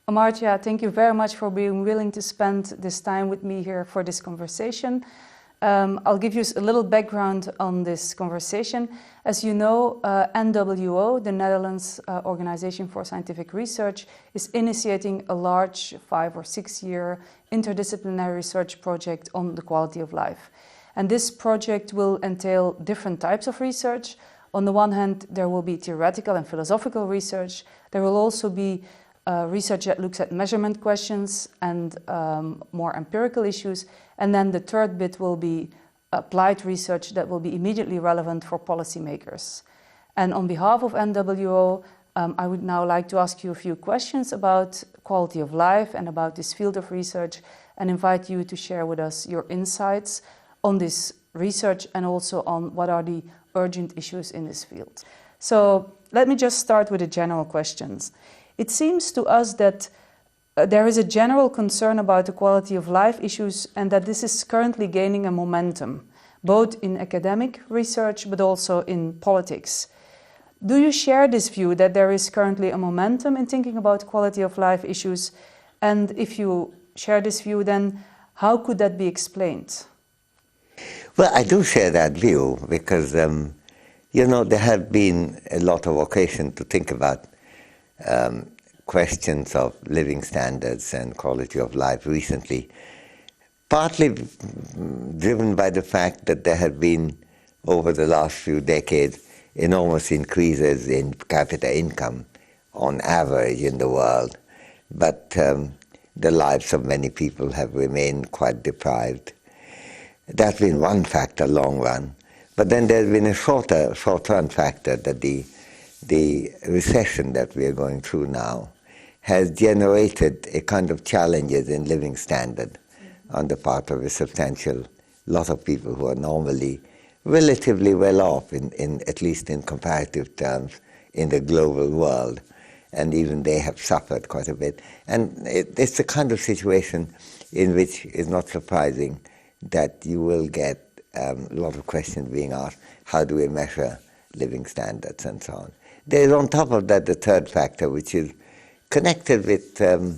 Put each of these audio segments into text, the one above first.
Amartya, thank you very much for being willing to spend this time with me here for this conversation. I'll give you a little background on this conversation. As you know, NWO, the Netherlands Organization for Scientific Research, is initiating a large 5 or 6 year interdisciplinary research project on the quality of life. And this project will entail different types of research. On the one hand, there will be theoretical and philosophical research. There will also be research that looks at measurement questions and more empirical issues. And then the third bit will be applied research that will be immediately relevant for policymakers. And on behalf of NWO, I would now like to ask you a few questions about quality of life and about this field of research, and invite you to share with us your insights on this research and also on what are the urgent issues in this field. So let me just start with the general questions. It seems to us that there is a general concern about the quality of life issues and that this is currently gaining a momentum, both in academic research but also in politics. Do you share this view that there is currently a momentum in thinking about quality of life issues? And if you share this view, then how could that be explained? Well, I do share that view because, there have been a lot of occasion to think about questions of living standards and quality of life recently, partly driven by the fact that there have been, over the last few decades, enormous increases in per capita income on average in the world, but the lives of many people have remained quite deprived. That's been one factor, long run. But then there's been a short-run factor that the recession that we are going through now has generated a kind of challenges in living standard on the part of a substantial lot of people who are normally relatively well off, at least in comparative terms, in the global world. And even they have suffered quite a bit. And it's the kind of situation in which it's not surprising that you will get a lot of questions being asked, how do we measure living standards and so on. There is on top of that the third factor, which is connected with the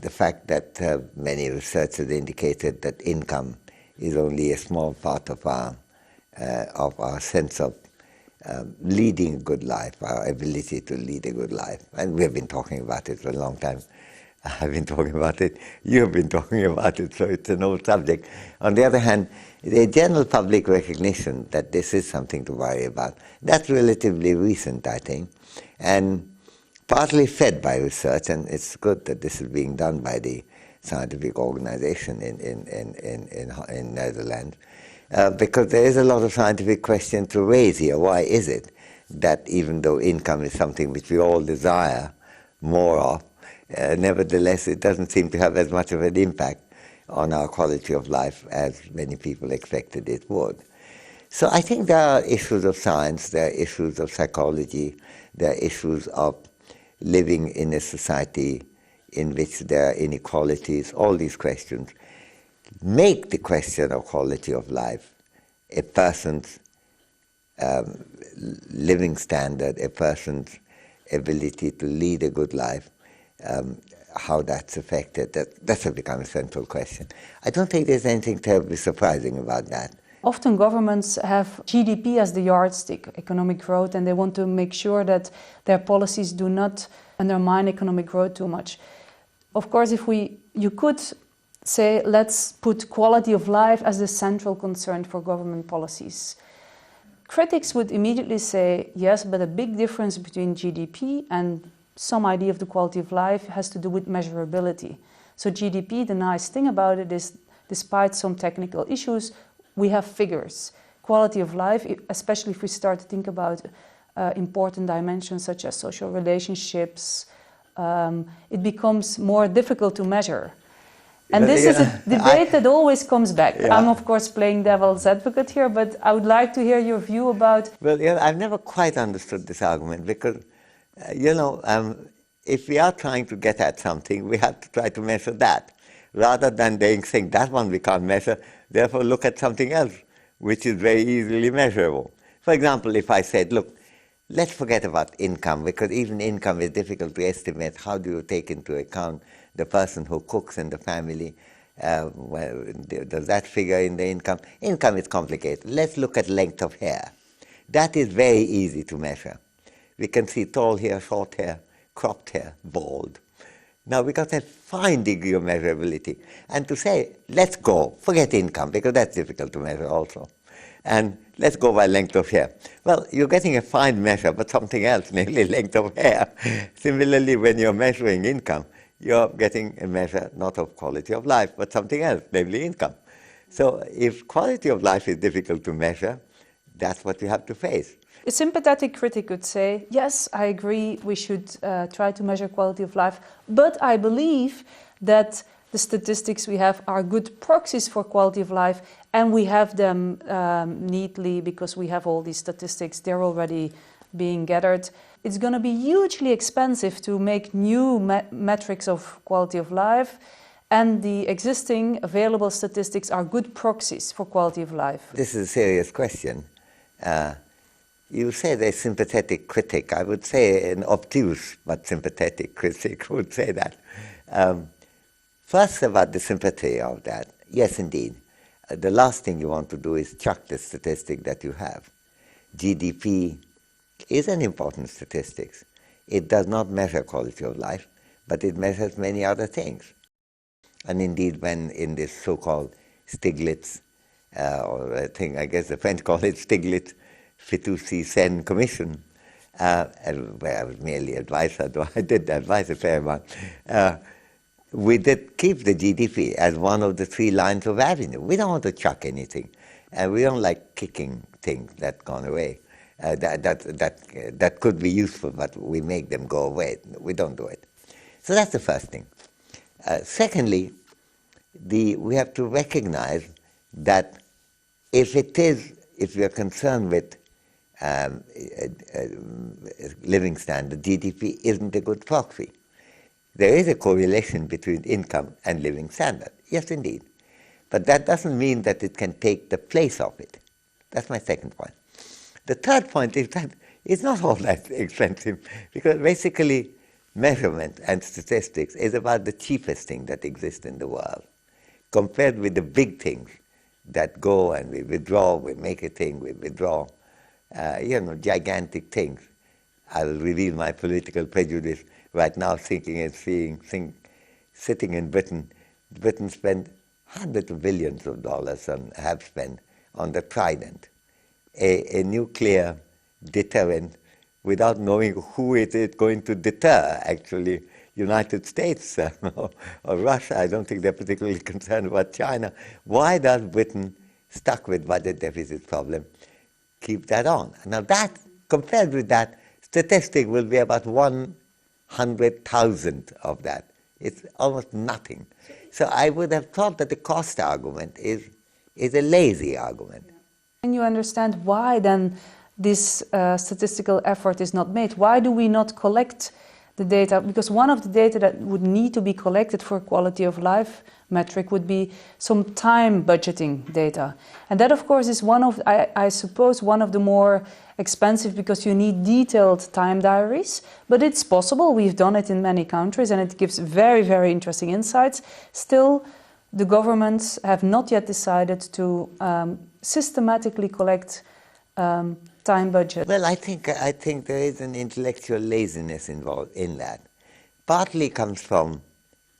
fact that many researchers indicated that income is only a small part of our sense of leading a good life, our ability to lead a good life. And we have been talking about it for a long time. I've been talking about it, you've been talking about it, so it's an old subject. On the other hand, the general public recognition that this is something to worry about, that's relatively recent, I think, and partly fed by research, and it's good that this is being done by the scientific organization in Netherlands, because there is a lot of scientific question to raise here. Why is it that even though income is something which we all desire more of, nevertheless it doesn't seem to have as much of an impact on our quality of life as many people expected it would? So I think there are issues of science, there are issues of psychology, there are issues of living in a society in which there are inequalities. All these questions make the question of quality of life, a person's living standard, a person's ability to lead a good life, how that's affected. That's become a central question. I don't think there's anything terribly surprising about that. Often governments have GDP as the yardstick, economic growth, and they want to make sure that their policies do not undermine economic growth too much. Of course, you could say, let's put quality of life as the central concern for government policies. Critics would immediately say, yes, but a big difference between GDP and some idea of the quality of life has to do with measurability. So GDP, the nice thing about it is, despite some technical issues, we have figures. Quality of life, especially if we start to think about important dimensions such as social relationships, it becomes more difficult to measure. And this is a debate that always comes back. Yeah. I'm, of course, playing devil's advocate here, but I would like to hear your view about... Well, I've never quite understood this argument because, if we are trying to get at something, we have to try to measure that, rather than saying that one we can't measure, therefore look at something else, which is very easily measurable. For example, if I said, look, let's forget about income, because even income is difficult to estimate. How do you take into account the person who cooks in the family? Well, does that figure in the income? Income is complicated. Let's look at length of hair. That is very easy to measure. We can see tall hair, short hair, cropped hair, bald. Now we got a fine degree of measurability. And to say, let's go, forget income, because that's difficult to measure also. And let's go by length of hair. Well, you're getting a fine measure, but something else, namely length of hair. Similarly, when you're measuring income, you're getting a measure not of quality of life, but something else, namely income. So if quality of life is difficult to measure, that's what you have to face. A sympathetic critic could say, yes, I agree, we should try to measure quality of life, but I believe that the statistics we have are good proxies for quality of life, and we have them neatly because we have all these statistics, they're already being gathered. It's going to be hugely expensive to make new metrics of quality of life, and the existing available statistics are good proxies for quality of life. This is a serious question. You say there's sympathetic critic. I would say an obtuse but sympathetic critic would say that. First, about the sympathy of that. Yes, indeed. The last thing you want to do is chuck the statistic that you have. GDP is an important statistic. It does not measure quality of life, but it measures many other things. And indeed, when in this so-called Stiglitz, or I think, I guess the French call it Stiglitz, Trinity Sen Commission, where I was merely advisor, though I did advise a fair amount, we did keep the GDP as one of the 3 lines of avenue. We don't want to chuck anything, and we don't like kicking things that gone away. That could be useful, but we make them go away. We don't do it. So that's the first thing. Secondly, we have to recognize that if we are concerned with living standard, GDP isn't a good proxy. There is a correlation between income and living standard. Yes, indeed. But that doesn't mean that it can take the place of it. That's my second point. The third point is that it's not all that expensive, because basically measurement and statistics is about the cheapest thing that exists in the world, compared with the big things that go and we withdraw, we make a thing, we withdraw, gigantic things. I'll reveal my political prejudice right now, thinking and sitting in Britain. Britain spent hundreds of billions of dollars have spent on the Trident, a nuclear deterrent, without knowing who it is going to deter, actually. United States or Russia, I don't think they're particularly concerned about China. Why does Britain, stuck with budget deficit problem, keep that on? Now that, compared with that, statistic will be about 100,000 of that. It's almost nothing. So I would have thought that the cost argument is a lazy argument. Can you understand why then this statistical effort is not made? Why do we not collect the data? Because one of the data that would need to be collected for quality of life metric would be some time budgeting data. And that, of course, is one of, I suppose, one of the more expensive, because you need detailed time diaries. But it's possible. We've done it in many countries, and it gives very, very interesting insights. Still, the governments have not yet decided to systematically collect time budget. Well, I think there is an intellectual laziness involved in that. Partly comes from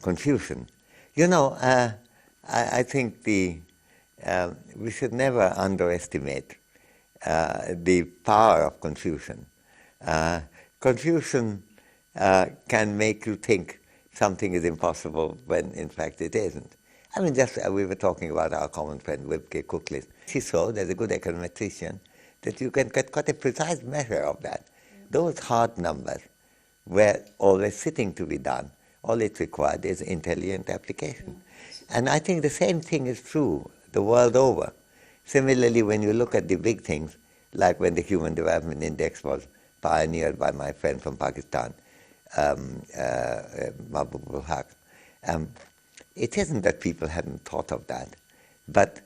confusion. I think we should never underestimate the power of confusion. Confusion can make you think something is impossible when in fact it isn't. I mean, just we were talking about our common friend Wibke Cooklis. She showed, as a good econometrician, that you can get quite a precise measure of that. Those hard numbers were always sitting to be done. All it required is intelligent application. And I think the same thing is true the world over. Similarly, when you look at the big things, like when the Human Development Index was pioneered by my friend from Pakistan, Mahbub Haq, it isn't that people hadn't thought of that, but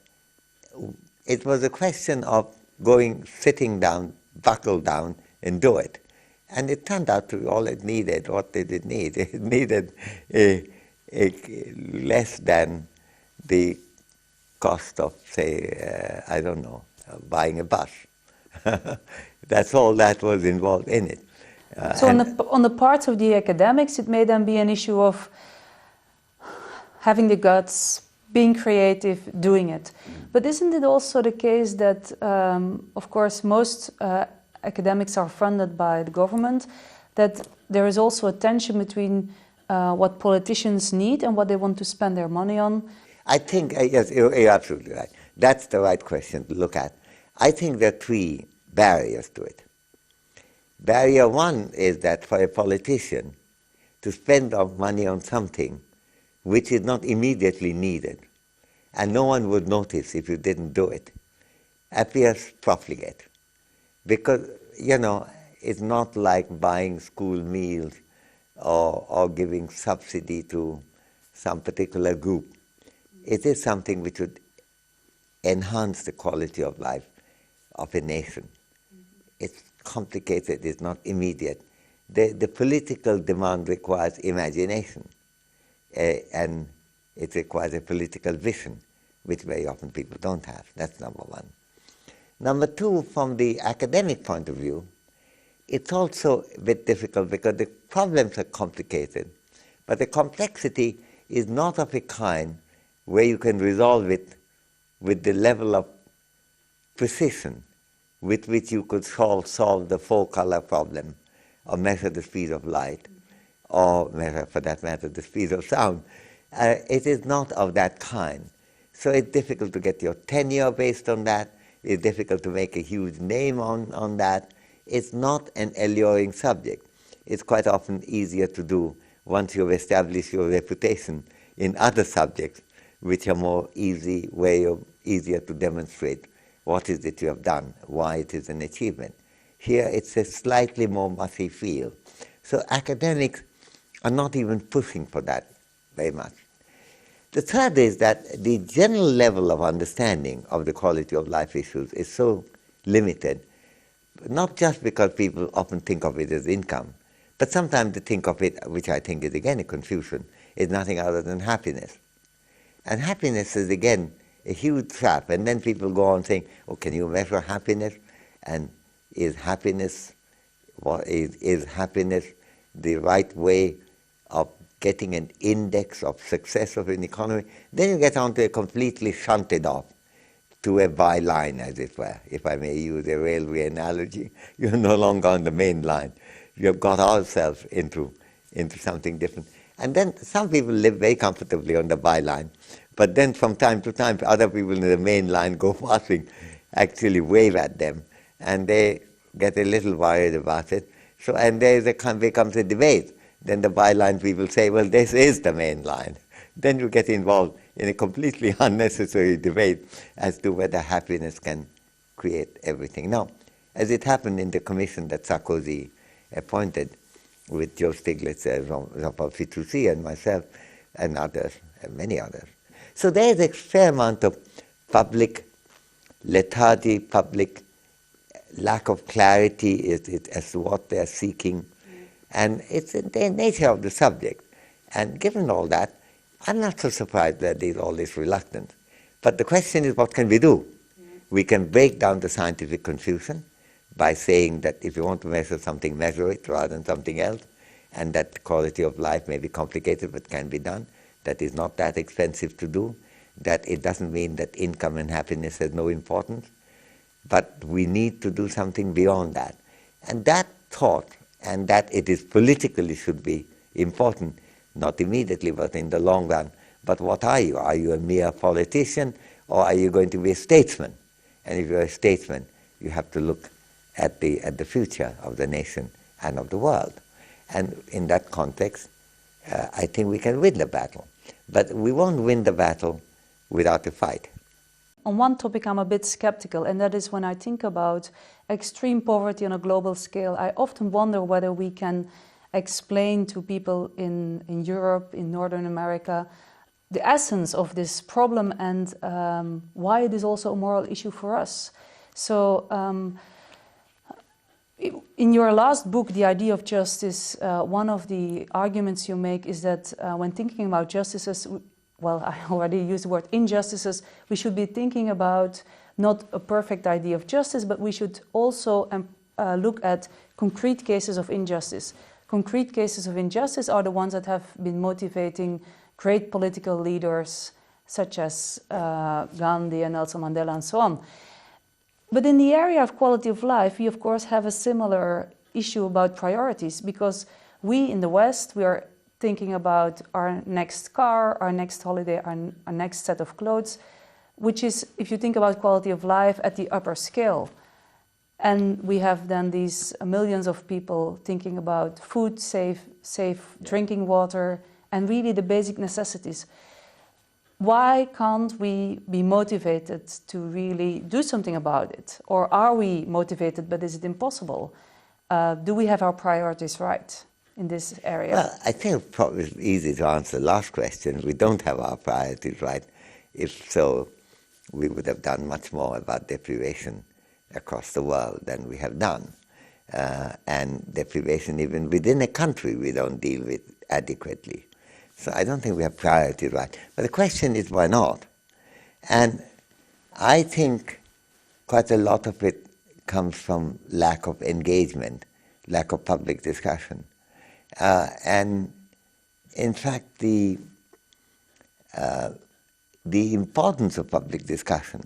it was a question of sitting down, buckle down, and do it. And it turned out to be all it needed. What did it need? It needed less than the cost of, say, I don't know, buying a bus. That's all that was involved in it. So on the part of the academics, it may then be an issue of having the guts, being creative, doing it. But isn't it also the case that, of course, most academics are funded by the government, that there is also a tension between what politicians need and what they want to spend their money on? I think, yes, you're absolutely right. That's the right question to look at. I think there are three barriers to it. Barrier one is that for a politician to spend money on something which is not immediately needed, and no one would notice if you didn't do it, appears profligate. Because, you know, it's not like buying school meals or giving subsidy to some particular group. It is something which would enhance the quality of life of a nation. It's complicated, it's not immediate. The political demand requires imagination, and it requires a political vision, which very often people don't have. That's number one. Number two, from the academic point of view, it's also a bit difficult because the problems are complicated, but the complexity is not of a kind where you can resolve it with the level of precision with which you could solve the four-color problem, or measure the speed of light, or measure, for that matter, the speed of sound. It is not of that kind. So it's difficult to get your tenure based on that. It's difficult to make a huge name on that. It's not an alluring subject. It's quite often easier to do once you've established your reputation in other subjects, which are more easier to demonstrate what is it you have done, why it is an achievement. Here it's a slightly more mushy field. So academics are not even pushing for that very much. The third is that the general level of understanding of the quality of life issues is so limited, not just because people often think of it as income, but sometimes they think of it, which I think is again a confusion, is nothing other than happiness. And happiness is again a huge trap. And then people go on saying, oh, can you measure happiness? And is happiness the right way of getting an index of success of an economy? Then you get onto a completely shunted off to a byline, as it were, if I may use a railway analogy. You're no longer on the main line. You have got ourselves into something different. And then some people live very comfortably on the byline, but then from time to time other people in the main line go passing, actually wave at them, and they get a little worried about it. So, and there becomes a debate. Then the byline people say, well, this is the main line. Then you get involved in a completely unnecessary debate as to whether happiness can create everything. Now, as it happened in the commission that Sarkozy appointed with Joe Stiglitz, Jean-Paul Fitoussi, and myself, and others, and many others. So there is a fair amount of public lethargy, public lack of clarity as to what they are seeking, and it's the nature of the subject. And given all that, I'm not so surprised that there's all this reluctance. But the question is, what can we do? We can break down the scientific confusion by saying that if you want to measure something, measure it rather than something else, and that the quality of life may be complicated but can be done, that is not that expensive to do, that it doesn't mean that income and happiness has no importance, but we need to do something beyond that. And that thought, and that it is politically should be important, not immediately but in the long run. But what are you? Are you a mere politician, or are you going to be a statesman? And if you're a statesman, you have to look at the future of the nation and of the world. And in that context, I think we can win the battle. But we won't win the battle without a fight. On one topic I'm a bit skeptical, and that is when I think about extreme poverty on a global scale. I often wonder whether we can explain to people in Europe, in Northern America, the essence of this problem and why it is also a moral issue for us. So In your last book, The Idea of Justice, one of the arguments you make is that when thinking about justices, well, I already used the word injustices, we should be thinking about not a perfect idea of justice, but we should also look at concrete cases of injustice. Concrete cases of injustice are the ones that have been motivating great political leaders such as Gandhi and Nelson Mandela and so on. But in the area of quality of life, we of course have a similar issue about priorities, because we in the West, we are thinking about our next car, our next holiday, our next set of clothes, which is, if you think about quality of life, at the upper scale. And we have then these millions of people thinking about food, safe drinking water, and really the basic necessities. Why can't we be motivated to really do something about it? Or are we motivated, but is it impossible? Do we have our priorities right in this area? Well, I think it's probably easy to answer the last question. We don't have our priorities right. If so, we would have done much more about deprivation across the world than we have done. And deprivation even within a country we don't deal with adequately. So I don't think we have priorities right. But the question is, why not? And I think quite a lot of it comes from lack of engagement, lack of public discussion. And in fact, the importance of public discussion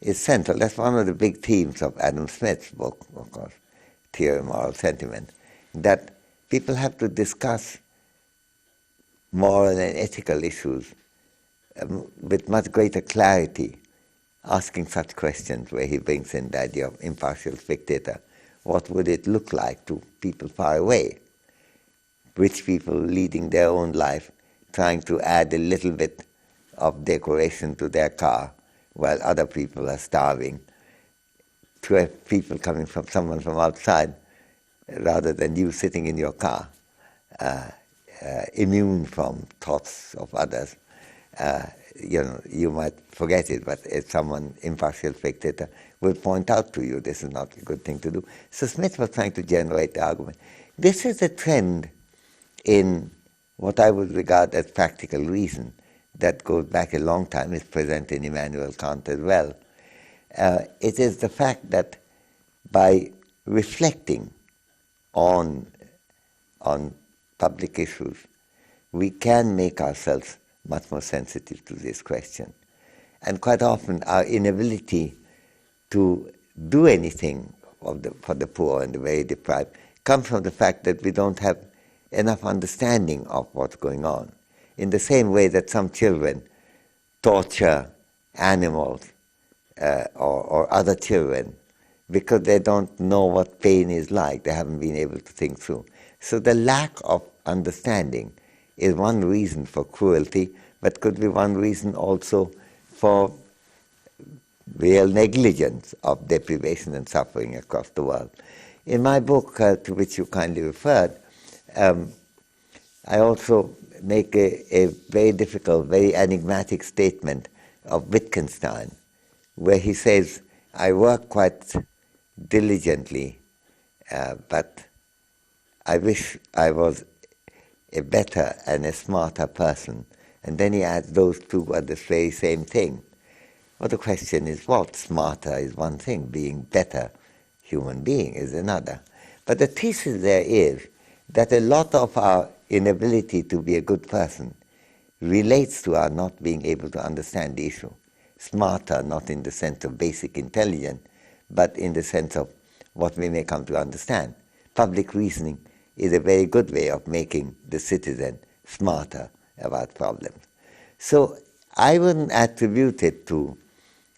is central. That's one of the big themes of Adam Smith's book, of course, Theory of Moral Sentiment, that people have to discuss moral and ethical issues with much greater clarity, asking such questions where he brings in the idea of impartial spectator. What would it look like to people far away? Rich people leading their own life, trying to add a little bit of decoration to their car while other people are starving. To have people coming from someone from outside rather than you sitting in your car, immune from thoughts of others. You might forget it, but if someone, impartial spectator, will point out to you this is not a good thing to do. So Smith was trying to generate the argument. This is a trend in what I would regard as practical reason that goes back a long time, is present in Immanuel Kant as well. It is the fact that by reflecting on public issues, we can make ourselves much more sensitive to this question. And quite often our inability to do anything for the poor and the very deprived comes from the fact that we don't have enough understanding of what's going on. In the same way that some children torture animals or other children because they don't know what pain is like, they haven't been able to think through. So the lack of understanding is one reason for cruelty, but could be one reason also for real negligence of deprivation and suffering across the world. In my book, to which you kindly referred, I also make a very difficult, very enigmatic statement of Wittgenstein, where he says, I work quite diligently, but I wish I was a better and a smarter person. And then he adds those two are the very same thing. Well, the question is what? Smarter is one thing, being better human being is another. But the thesis there is that a lot of our inability to be a good person relates to our not being able to understand the issue. Smarter, not in the sense of basic intelligence, but in the sense of what we may come to understand. Public reasoning is a very good way of making the citizen smarter about problems. So I wouldn't attribute it to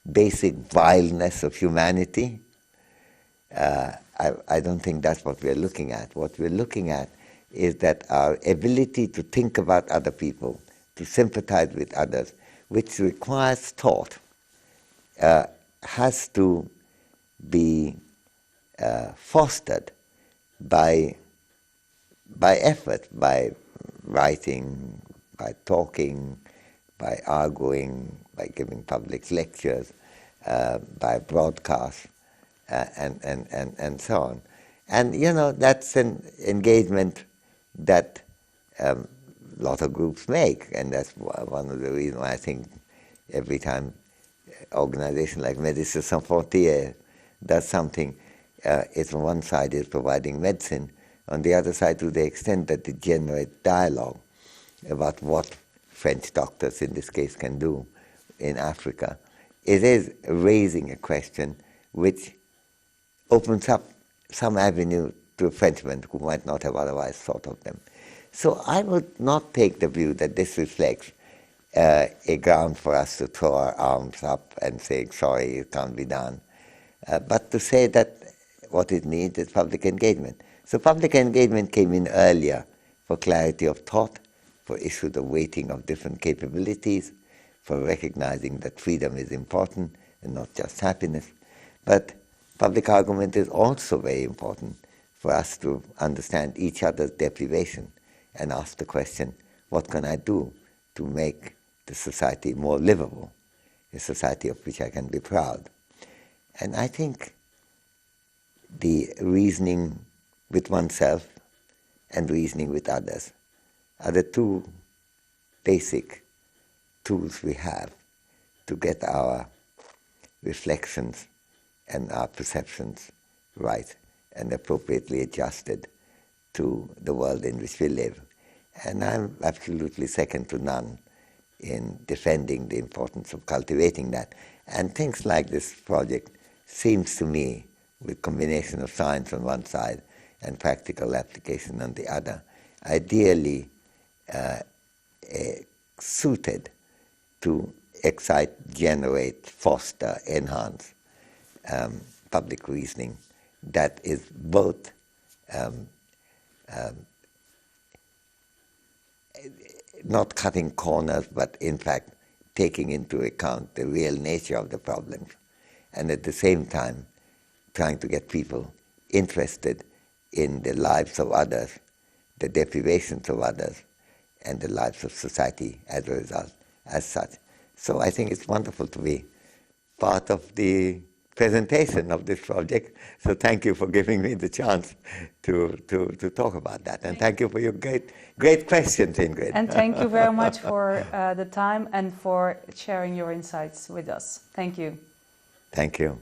basic vileness of humanity. I don't think that's what we're looking at. What we're looking at is that our ability to think about other people, to sympathize with others, which requires thought, has to be fostered by effort, by writing, by talking, by arguing, by giving public lectures, by broadcast, and so on. And that's an engagement that a lot of groups make, and that's one of the reasons why I think every time organization like Médecins Sans Frontières does something, it's on one side is providing medicine, on the other side to the extent that it generates dialogue about what French doctors in this case can do in Africa. It is raising a question which opens up some avenue to Frenchmen who might not have otherwise thought of them. So I would not take the view that this reflects a ground for us to throw our arms up and say, sorry, it can't be done. But to say that what it needs is public engagement. So public engagement came in earlier for clarity of thought, for issues of weighting of different capabilities, for recognizing that freedom is important and not just happiness. But public argument is also very important for us to understand each other's deprivation and ask the question, what can I do to make the society more livable, a society of which I can be proud? And I think the reasoning with oneself and reasoning with others are the two basic tools we have to get our reflections and our perceptions right and appropriately adjusted to the world in which we live. And I'm absolutely second to none in defending the importance of cultivating that. And things like this project seems to me, with combination of science on one side and practical application on the other, ideally suited to excite, generate, foster, enhance public reasoning that is both not cutting corners, but in fact taking into account the real nature of the problems, and at the same time trying to get people interested in the lives of others, the deprivations of others, and the lives of society as a result, as such. So I think it's wonderful to be part of the presentation of this project. So thank you for giving me the chance to talk about that. And thank you for your great questions, Ingrid. And thank you very much for the time and for sharing your insights with us. Thank you. Thank you.